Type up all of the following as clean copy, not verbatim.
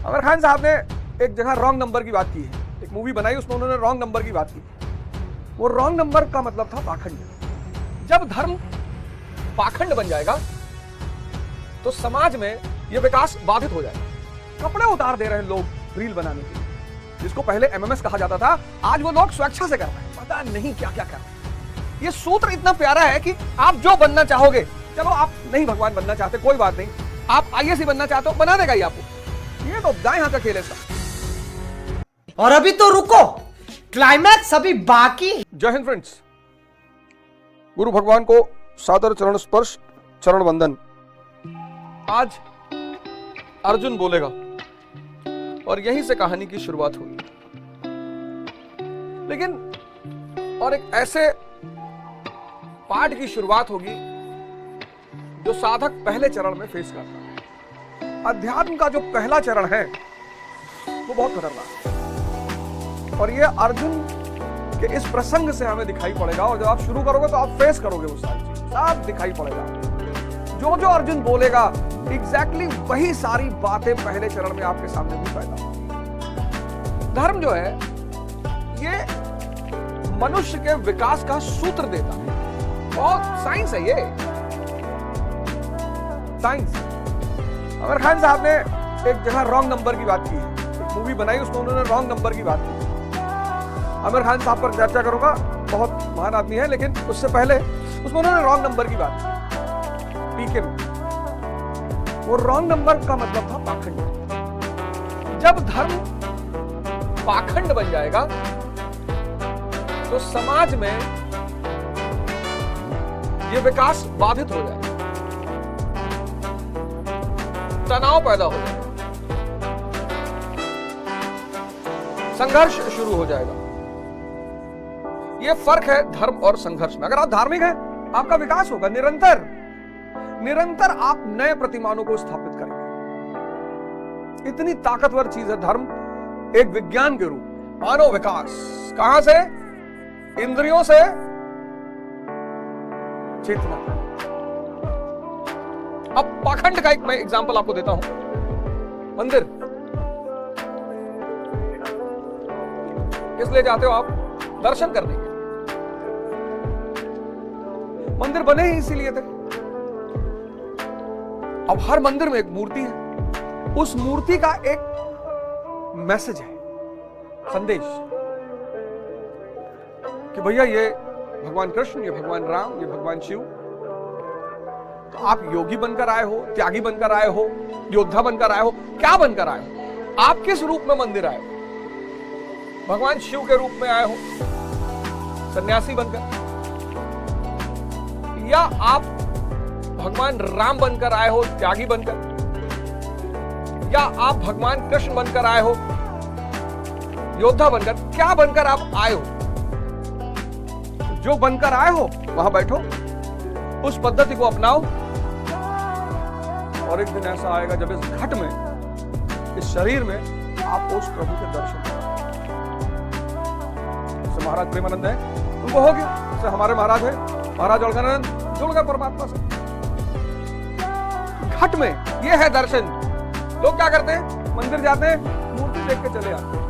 आमिर खान साहब ने एक जगह रॉन्ग नंबर की बात की है, एक मूवी बनाई उसमें उन्होंने रॉन्ग नंबर की बात की। वो रॉन्ग नंबर का मतलब था पाखंड। जब धर्म पाखंड बन जाएगा तो समाज में यह विकास बाधित हो जाएगा। कपड़े उतार दे रहे हैं लोग रील बनाने के लिए, जिसको पहले एमएमएस कहा जाता था, आज वो लोग स्वेच्छा से कर रहे हैं, पता नहीं क्या क्या कर रहे हैं। ये सूत्र इतना प्यारा है कि आप जो बनना चाहोगे, चलो आप नहीं भगवान बनना चाहते कोई बात नहीं, आप आईएएस ही बनना चाहते हो, बना देगा ही आपको। ये तो दाएं हाथ का खेल है इसका। और अभी तो रुको, क्लाइमैक्स अभी बाकी। जय हिंद फ्रेंड्स, गुरु भगवान को सादर चरण स्पर्श, चरण वंदन। आज अर्जुन बोलेगा और यहीं से कहानी की शुरुआत होगी, लेकिन और एक ऐसे पाठ की शुरुआत होगी जो साधक पहले चरण में फेस करता है। अध्यात्म का जो पहला चरण है वो बहुत खतरनाक है और ये अर्जुन के इस प्रसंग से हमें दिखाई पड़ेगा। और जब आप शुरू करोगे तो आप फेस करोगे वो सारी चीज, सब दिखाई पड़ेगा। जो जो अर्जुन बोलेगा एग्जैक्टली वही सारी बातें पहले चरण में आपके सामने भी पैदा होंगी। धर्म जो है ये मनुष्य के विकास का सूत्र देता है, बहुत साइंस है ये, साइंस। आमिर खान साहब ने एक जगह रॉन्ग नंबर की बात की है, एक मूवी बनाई उसमें उन्होंने रॉन्ग नंबर की बात की। आमिर खान साहब पर चर्चा करूंगा, बहुत महान आदमी है, लेकिन उससे पहले उसमें उन्होंने रॉन्ग नंबर की बात की पीके में। वो रॉन्ग नंबर का मतलब था पाखंड। जब धर्म पाखंड बन जाएगा तो समाज में यह विकास बाधित हो जाएगा, तनाव पैदा हो जाएगा, संघर्ष शुरू हो जाएगा। यह फर्क है धर्म और संघर्ष में। अगर आप धार्मिक हैं, आपका विकास होगा निरंतर निरंतर, आप नए प्रतिमानों को स्थापित करेंगे। इतनी ताकतवर चीज है धर्म, एक विज्ञान के रूप। मानव विकास कहां से? इंद्रियों से चेतना। अब पाखंड का एक मैं एग्जांपल आपको देता हूं। मंदिर किस लिए जाते हो आप? दर्शन करने के। मंदिर बने ही इसीलिए थे। अब हर मंदिर में एक मूर्ति है, उस मूर्ति का एक मैसेज है, संदेश कि भैया ये भगवान कृष्ण, ये भगवान राम, ये भगवान शिव। तो आप योगी बनकर आए हो, त्यागी बनकर आए हो, योद्धा बनकर आए हो, क्या बनकर आए हो? आप किस रूप में मंदिर आए हो? भगवान शिव के रूप में आए हो, सन्यासी बनकर, या आप भगवान राम बनकर आए हो, त्यागी बनकर, या आप भगवान कृष्ण बनकर आए हो, योद्धा बनकर? क्या बनकर आप आए हो? जो बनकर आए हो वहां बैठो, उस पद्धति को अपनाओ, और एक दिन ऐसा आएगा जब इस घट में, इस शरीर में आप उस प्रभु के दर्शन करोगे। महाराज प्रेमानंद है, उनको हो गया, जैसे हमारे महाराज है, महाराज अलखानंद जुड़ गए परमात्मा से घट में। ये है दर्शन। लोग क्या करते हैं? मंदिर जाते हैं, मूर्ति देख के चले आते हैं।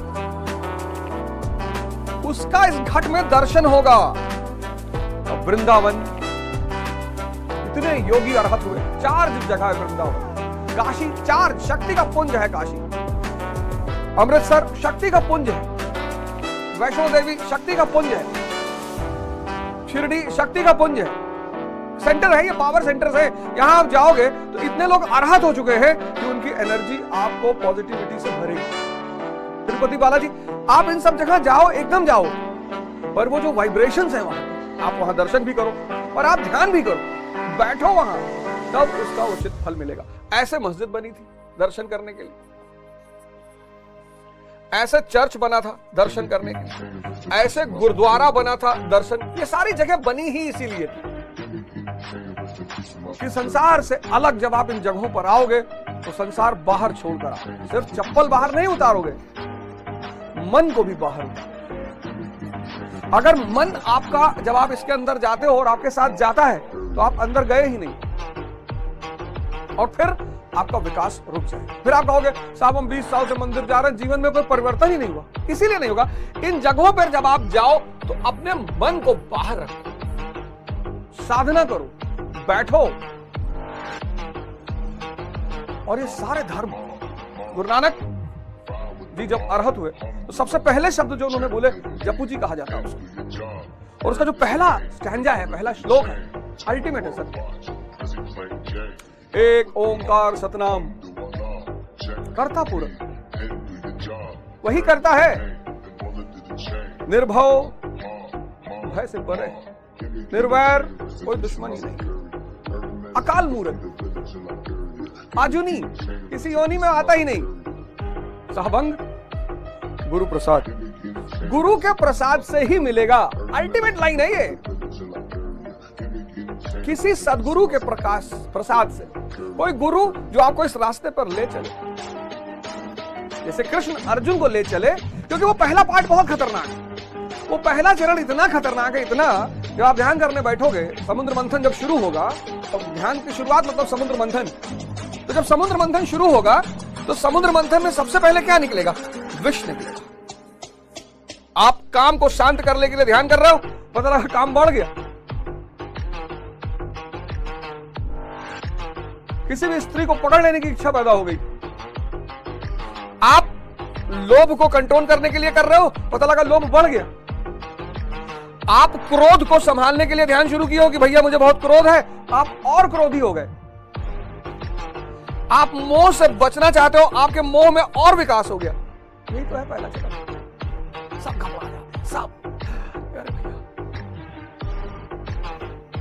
उसका इस घट में दर्शन होगा। अब वृंदावन, इतने योगी अरहत हुए, 4 जगह है वृंदावन, काशी 4 शक्ति का पुंज है काशी, अमृतसर शक्ति का पुंज है, वैष्णो देवी शक्ति का पुंज है, शिरडी शक्ति का पुंज है, सेंटर है, ये पावर सेंटर्स है। यहां आप जाओगे तो इतने लोग अरहत हो चुके हैं कि उनकी एनर्जी आपको पॉजिटिविटी से भरेगी। तिरुपति बालाजी, आप इन सब जगह जाओ, एकदम जाओ, पर वो जो वाइब्रेशंस है वहां, आप वहां दर्शन भी करो और आप ध्यान भी करो, बैठो वहां, तब उसका उचित फल मिलेगा। ऐसे मस्जिद बनी थी दर्शन करने के लिए, ऐसे चर्च बना था दर्शन करने के लिए, ऐसे गुरुद्वारा बना था दर्शन। ये सारी जगह बनी ही इसीलिए थी कि संसार से अलग जब आप इन जगहों पर आओगे तो संसार बाहर छोड़कर आओगे। सिर्फ चप्पल बाहर नहीं उतारोगे, मन को भी बाहर उतारोगे। अगर मन आपका, जब आप इसके अंदर जाते हो और आपके साथ जाता है, तो आप अंदर गए ही नहीं। और फिर आपका विकास रुक जाए। फिर आप कहोगे साहब हम 20 साल से मंदिर जा रहे हैं, जीवन में कोई परिवर्तन ही नहीं हुआ। इसीलिए नहीं होगा। इन जगहों पर जब आप जाओ तो अपने मन को बाहर रखो, साधना करो, बैठो। और ये सारे धर्म, गुरु नानक जी जब अरहत हुए तो सबसे पहले शब्द जो उन्होंने बोले जपू जी कहा जाता है उसको। और उसका जो पहला स्टैंजा है, पहला श्लोक है, अल्टीमेट है सत्य। एक ओंकार सतनाम करता पूर्ण, वही करता है। निर्भव भय से परे, निर्वैर कोई दुश्मन ही नहीं, अकाल मूरत, आजुनी किसी योनि में आता ही नहीं, सहभंग गुरु प्रसाद, गुरु के प्रसाद से ही मिलेगा। अल्टीमेट लाइन है ये, किसी सदगुरु के प्रकाश प्रसाद से। कोई गुरु जो आपको इस रास्ते पर ले चले, जैसे कृष्ण अर्जुन को ले चले, क्योंकि वो पहला पार्ट बहुत खतरनाक है। वो पहला चरण इतना खतरनाक है, इतना, जब आप ध्यान करने बैठोगे, समुद्र मंथन जब शुरू होगा, तो ध्यान की शुरुआत मतलब समुद्र मंथन। तो जब समुद्र मंथन शुरू होगा तो समुद्र मंथन में सबसे पहले क्या निकलेगा? विष निकलेगा। आप काम को शांत करने के लिए ध्यान कर रहे हो, पता लगा काम बढ़ गया। किसी भी स्त्री को पकड़ लेने की इच्छा पैदा हो गई, आप लोभ को कंट्रोल करने के लिए कर रहे हो, पता लगा लोभ बढ़ गया। आप क्रोध को संभालने के लिए ध्यान शुरू किया हो कि भैया मुझे बहुत क्रोध है, आप और क्रोधी हो गए। आप मोह से बचना चाहते हो, आपके मोह में और विकास हो गया। यही तो है पहला चरण। सब घबरा जाते, सब।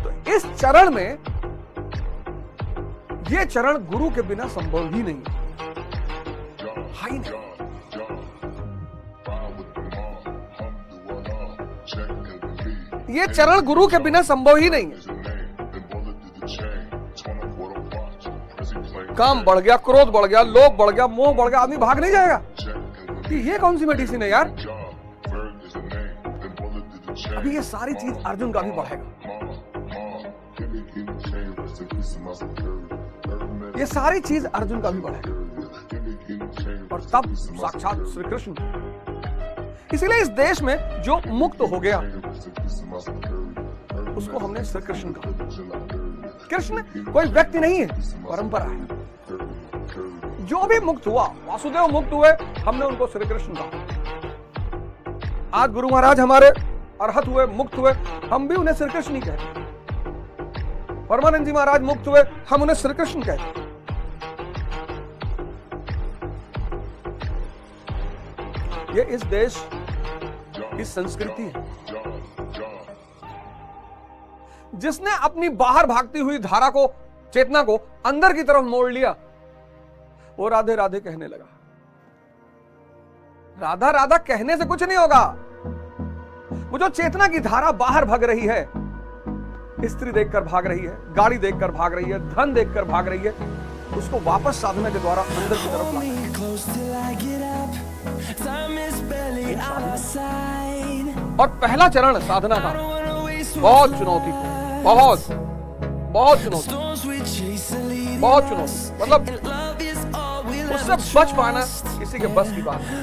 तो इस चरण में, ये चरण गुरु के बिना संभव ही नहीं है, ही नहीं। ये चरण गुरु के बिना संभव ही नहीं है। काम बढ़ गया, क्रोध बढ़ गया, लोभ बढ़ गया, मोह बढ़ गया, आदमी भाग नहीं जाएगा कि ये कौन सी मेडिसिन है यार। अभी ये सारी चीज अर्जुन का भी बढ़ेगा, ये सारी चीज अर्जुन का भी बढ़ेगा, और तब साक्षात श्री कृष्ण। इसीलिए इस देश में जो मुक्त हो गया उसको हमने श्री कृष्ण कहा। कृष्ण कोई व्यक्ति नहीं है, परंपरा है। जो भी मुक्त हुआ, वासुदेव मुक्त हुए, हमने उनको श्री कृष्ण कहा। आज गुरु महाराज हमारे अरहत हुए, मुक्त हुए, हम भी उन्हें श्री कृष्ण ही कहते हैं। परमानंद जी महाराज मुक्त हुए, हम उन्हें श्री कृष्ण कहते हैं। ये इस देश की संस्कृति है। जिसने अपनी बाहर भागती हुई धारा को, चेतना को अंदर की तरफ मोड़ लिया, वो राधे राधे कहने लगा। राधा राधा कहने से कुछ नहीं होगा। वो जो चेतना की धारा बाहर भाग रही है, स्त्री देखकर भाग रही है, गाड़ी देखकर भाग रही है, धन देखकर भाग रही है, उसको वापस साधना के द्वारा अंदर की तरफ लाना है। और पहला चरण साधना का बहुत चुनौती, बहुत बहुत चुनौती, बहुत चुनौती। मतलब उससे बच पाना किसी के बस की बात है।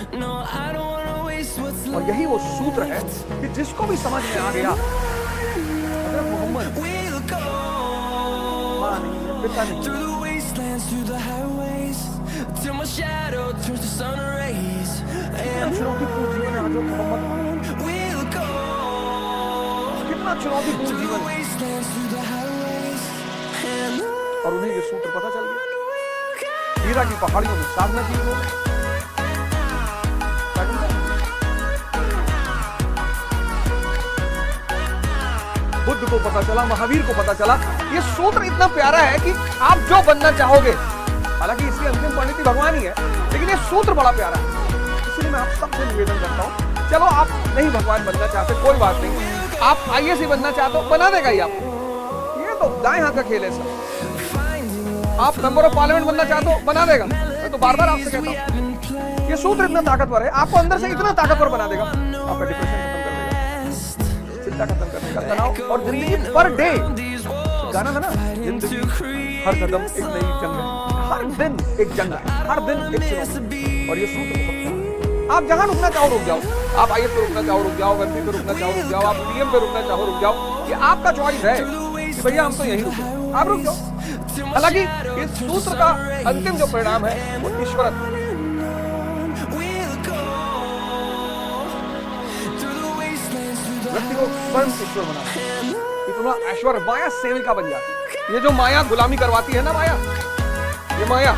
और यही वो सूत्र है कि जिसको भी समझ में आ गया, अगर मोहम्मद पिता नहीं, चुनौतीपूर्ण जीवन है जो मोहम्मद, कितना चुनौतीपूर्ण जीवन है। और उन्हें ये सूत्र पता चल गया। हीरा की पहाड़ियों में साधना की उन्होंने। बुद्ध को पता चला, महावीर को पता चला। ये सूत्र इतना प्यारा है कि आप जो बनना चाहोगे, हालांकि इसकी अंतिम पंडित भगवान ही है, लेकिन ये सूत्र बड़ा प्यारा है। इसलिए मैं आप सबसे निवेदन करता हूं, चलो आप नहीं भगवान बनना चाहते, कोई बात नहीं, आप आईएएस ही बनना चाहते हो, बना देगा ही आपको। ये तो दाएं हाथ का खेल है सब। आप मेंबर ऑफ पार्लियामेंट बनना चाहते हो, बना देगा। मैं तो बार बार आपसे कहता हूं, ये सूत्र इतना ताकतवर है, आपको अंदर से इतना ताकतवर बना देगा। आपका डिप्रेशन खत्म कर देगा, चिंता खत्म कर देगा, तनाव। और जिंदगी पर डे, गाना था ना, जिंदगी हर कदम एक नई जंग है। हर दिन एक जंग है, हर दिन एक चुनौती। और ये सूत्र बहुत प्यारा है। आप जहां रुकना चाहो रुक जाओ, आप आईएएस पे रुकना चाहो रुक जाओ, एमपी पे रुकना चाहो रुक जाओ, आप पीएम पे रुकना चाहो रुक जाओ, ये आपका चॉइस है कि भैया हम तो यहीं रुके, आप रुक जाओ। हालांकि इस सूत्र का अंतिम जो परिणाम है वो ईश्वरत्व है। व्यक्ति को स्वयं ईश्वर बनाना, इतना ऐश्वर्य, माया सेविका बन जाती है। ये जो माया गुलामी करवाती है ना, माया, ये माया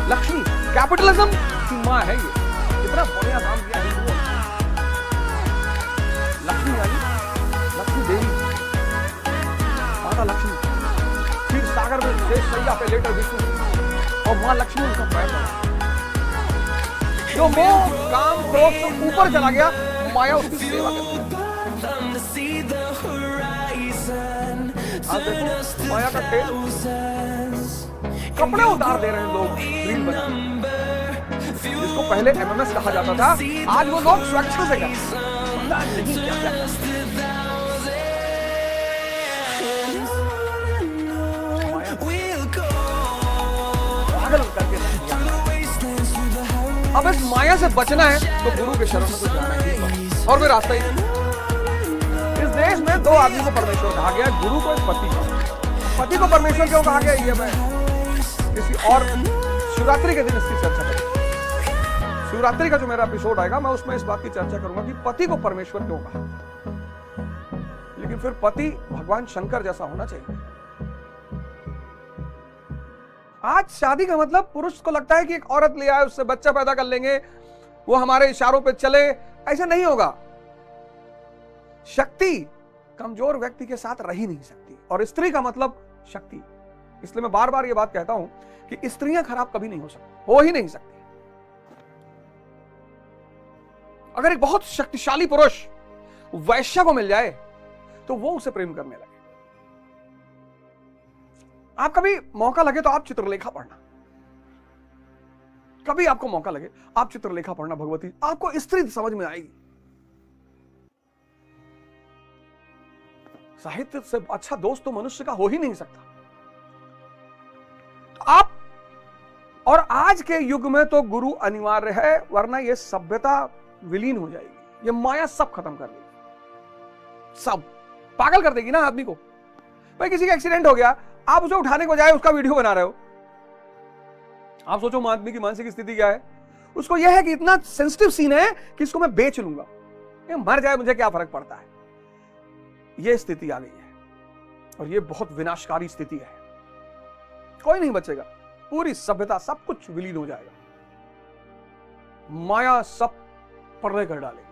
लक्ष्मी, कैपिटलिज्म की मां है। ये इतना बढ़िया नाम दिया हिंदुओं ने, लक्ष्मी आई, लक्ष्मी देवी, माता लक्ष्मी, फिर सागर में शेष सैया पे लेटर विष्णु, और मां लक्ष्मी उनका पैर पड़ा। जो मोह काम क्रोध से ऊपर चला गया, माया उसकी सेवा करती है। आप देखो माया का खेल, कपड़े उतार दे रहे हैं लोग रील बना, जिसको पहले एमएमएस कहा जाता था, आज वो लोग स्वेच्छा से करते पागल करके। अब इस माया से बचना है तो गुरु के शरण में तो जाना ही, और कोई रास्ता ही नहीं। इस देश में दो आदमी को परमेश्वर कहा गया, गुरु को, पति को। पति को परमेश्वर क्यों कहा गया, ये मैं किसी और शिवरात्रि के दिन इसकी चर्चा करूंगा। शिवरात्रि का जो मेरा एपिसोड आएगा, मैं उसमें इस बात की चर्चा करूंगा कि पति को परमेश्वर क्यों कहा। लेकिन फिर पति भगवान शंकर जैसा होना चाहिए। आज शादी का मतलब पुरुष को लगता है कि एक औरत ले आए, उससे बच्चा पैदा कर लेंगे, वो हमारे इशारों पे चले। ऐसा नहीं होगा। शक्ति कमजोर व्यक्ति के साथ रह ही नहीं सकती, और स्त्री का मतलब शक्ति। इसलिए मैं बार बार ये बात कहता हूं कि स्त्रियां खराब कभी नहीं हो सकती, हो ही नहीं सकती। अगर एक बहुत शक्तिशाली पुरुष वैश्या को मिल जाए तो वो उसे प्रेम करने लगे। आप कभी मौका लगे तो आप चित्रलेखा पढ़ना, कभी आपको मौका लगे आप चित्रलेखा पढ़ना भगवती, आपको स्त्री समझ में आएगी। साहित्य से अच्छा दोस्त तो मनुष्य का हो ही नहीं सकता। आप और आज के युग में तो गुरु अनिवार्य है, वरना यह सभ्यता विलीन हो जाएगी। ये माया सब खत्म कर देगी, सब पागल कर देगी ना आदमी को। भाई किसी का एक्सीडेंट हो गया, आप उसे उठाने को जाए, उसका वीडियो बना रहे हो। आप सोचो आदमी की मानसिक स्थिति क्या है। उसको यह है कि इतना सेंसिटिव सीन है कि इसको मैं बेच लूंगा, ये मर जाए मुझे क्या फर्क पड़ता है। यह स्थिति आ गई है और यह बहुत विनाशकारी स्थिति है। कोई नहीं बचेगा, पूरी सभ्यता सब कुछ विलीन हो जाएगा, माया सब पर्दे कर डालेगी।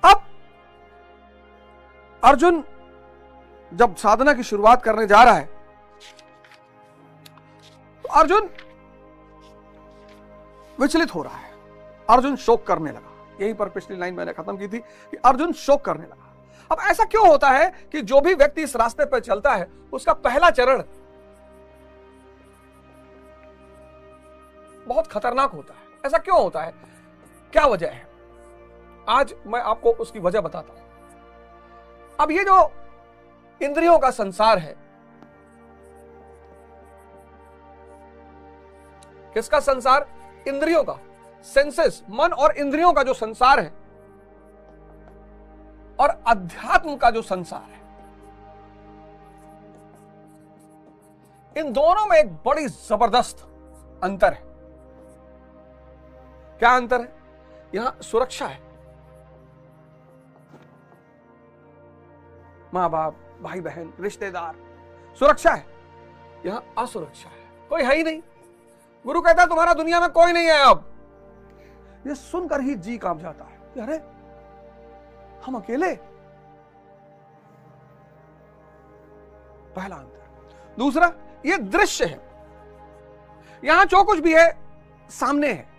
अब अर्जुन जब साधना की शुरुआत करने जा रहा है तो अर्जुन विचलित हो रहा है, अर्जुन शोक करने लगा। यहीं पर पिछली लाइन मैंने खत्म की थी कि अर्जुन शोक करने लगा। अब ऐसा क्यों होता है कि जो भी व्यक्ति इस रास्ते पर चलता है उसका पहला चरण बहुत खतरनाक होता है। ऐसा क्यों होता है, क्या वजह है? आज मैं आपको उसकी वजह बताता हूं। अब ये जो इंद्रियों का संसार है, किसका संसार? इंद्रियों का, सेंसेस, मन और इंद्रियों का जो संसार है, और अध्यात्म का जो संसार है, इन दोनों में एक बड़ी जबरदस्त अंतर है। क्या अंतर है? यहां सुरक्षा है, मां बाप, भाई बहन, रिश्तेदार, सुरक्षा है। यहां असुरक्षा है, कोई है ही नहीं। गुरु कहता है तुम्हारा दुनिया में कोई नहीं है। अब ये सुनकर ही जी कांप जाता है कि अरे हम अकेले। पहला अंतर। दूसरा, ये दृश्य है, यहां जो कुछ भी है सामने है।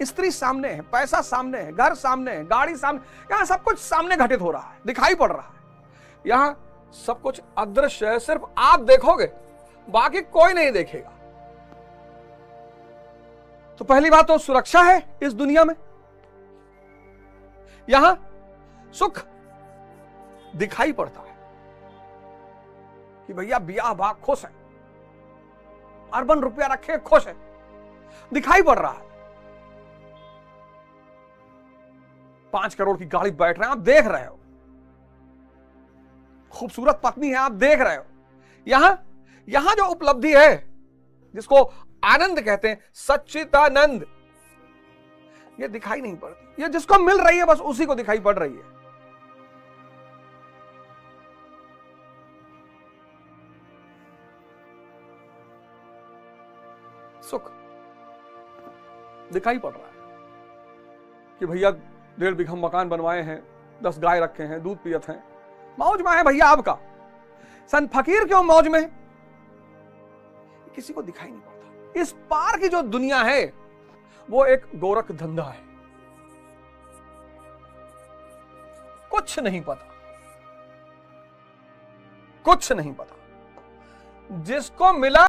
स्त्री सामने है, पैसा सामने है, घर सामने है, गाड़ी सामने, यहां सब कुछ सामने घटित हो रहा है, दिखाई पड़ रहा है। यहां सब कुछ अदृश्य है, सिर्फ आप देखोगे, बाकी कोई नहीं देखेगा। तो पहली बात तो सुरक्षा है इस दुनिया में। यहां सुख दिखाई पड़ता है, कि भैया ब्याह भाग खुश है, अर्बन रुपया रखे खुश है, दिखाई पड़ रहा है। 5 करोड़ की गाड़ी बैठ रहे हैं, आप देख रहे हो, खूबसूरत पत्नी है, आप देख रहे हो। यहां जो उपलब्धि है, जिसको आनंद कहते हैं, सच्चिदानंद, ये दिखाई नहीं पड़ती। ये जिसको मिल रही है बस उसी को दिखाई पड़ रही है। सुख दिखाई पड़ रहा है कि भैया 1.5 बीघा मकान बनवाए हैं, 10 गाय रखे हैं, दूध पियत हैं, मौज में है भैया आपका। संत फकीर क्यों मौज में? किसी को दिखाई नहीं पड़ता। इस पार की जो दुनिया है वो एक गोरख धंधा है, कुछ नहीं पता, कुछ नहीं पता। जिसको मिला